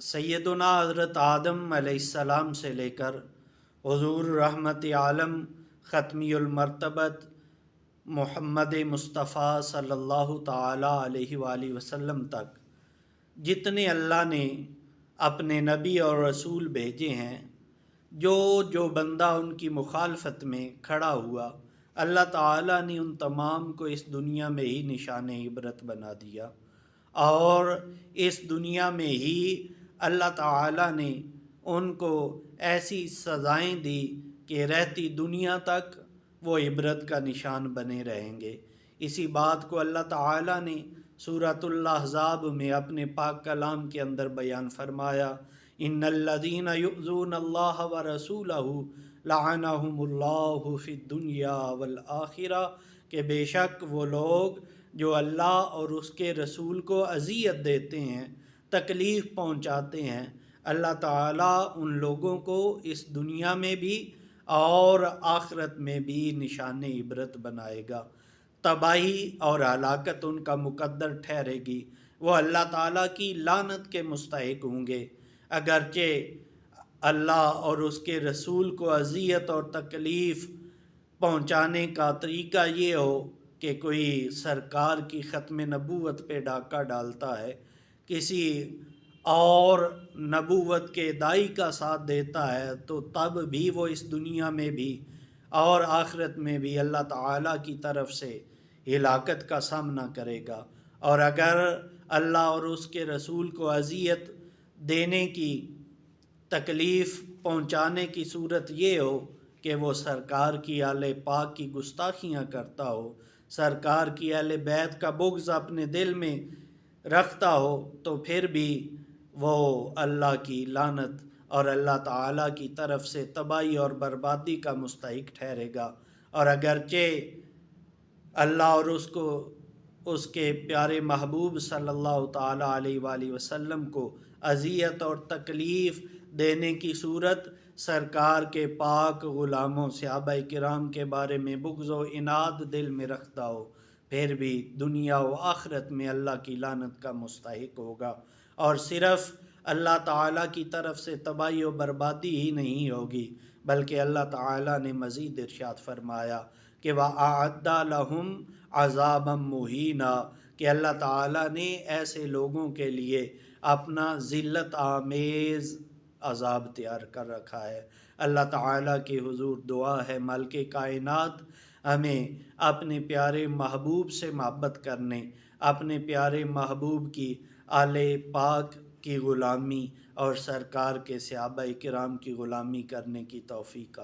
سیدنا حضرت آدم علیہ السلام سے لے کر حضور رحمت عالم ختمی المرتبت محمد مصطفیٰ صلی اللہ تعالیٰ علیہ وآلہ وسلم تک جتنے اللہ نے اپنے نبی اور رسول بھیجے ہیں، جو بندہ ان کی مخالفت میں کھڑا ہوا، اللہ تعالیٰ نے ان تمام کو اس دنیا میں ہی نشان عبرت بنا دیا، اور اس دنیا میں ہی اللہ تعالیٰ نے ان کو ایسی سزائیں دی کہ رہتی دنیا تک وہ عبرت کا نشان بنے رہیں گے۔ اسی بات کو اللہ تعالیٰ نے سورۃ الاحزاب میں اپنے پاک کلام کے اندر بیان فرمایا، ان الذین یؤذون اللہ ورسولہ لعنہم اللہ فی الدنیا والآخرہ، کہ بے شک وہ لوگ جو اللہ اور اس کے رسول کو اذیت دیتے ہیں، تکلیف پہنچاتے ہیں، اللہ تعالیٰ ان لوگوں کو اس دنیا میں بھی اور آخرت میں بھی نشان عبرت بنائے گا۔ تباہی اور ہلاکت ان کا مقدر ٹھہرے گی، وہ اللہ تعالیٰ کی لعنت کے مستحق ہوں گے۔ اگرچہ اللہ اور اس کے رسول کو اذیت اور تکلیف پہنچانے کا طریقہ یہ ہو کہ کوئی سرکار کی ختم نبوت پہ ڈاکہ ڈالتا ہے، کسی اور نبوت کے داعی کا ساتھ دیتا ہے، تو تب بھی وہ اس دنیا میں بھی اور آخرت میں بھی اللہ تعالیٰ کی طرف سے ہلاکت کا سامنا کرے گا۔ اور اگر اللہ اور اس کے رسول کو اذیت دینے کی، تکلیف پہنچانے کی صورت یہ ہو کہ وہ سرکار کی اہل پاک کی گستاخیاں کرتا ہو، سرکار کی اہل بیت کا بغض اپنے دل میں رکھتا ہو، تو پھر بھی وہ اللہ کی لعنت اور اللہ تعالیٰ کی طرف سے تباہی اور بربادی کا مستحق ٹھہرے گا۔ اور اگرچہ اللہ اور اس کے پیارے محبوب صلی اللہ تعالیٰ علیہ وآلہ وسلم کو اذیت اور تکلیف دینے کی صورت سرکار کے پاک غلاموں صحابہ کرام کے بارے میں بغض و عناد دل میں رکھتا ہو، پھر بھی دنیا و آخرت میں اللہ کی لعنت کا مستحق ہوگا۔ اور صرف اللہ تعالیٰ کی طرف سے تباہی و بربادی ہی نہیں ہوگی، بلکہ اللہ تعالیٰ نے مزید ارشاد فرمایا کہ وَأَعَدَّ لَهُمْ عَذَابًا مُهِينًا، کہ اللہ تعالیٰ نے ایسے لوگوں کے لیے اپنا ذلت آمیز عذاب تیار کر رکھا ہے۔ اللہ تعالیٰ کے حضور دعا ہے مالک کائنات ہمیں اپنے پیارے محبوب سے محبت کرنے، اپنے پیارے محبوب کی آل پاک کی غلامی اور سرکار کے صحابہ کرام کی غلامی کرنے کی توفیق عطا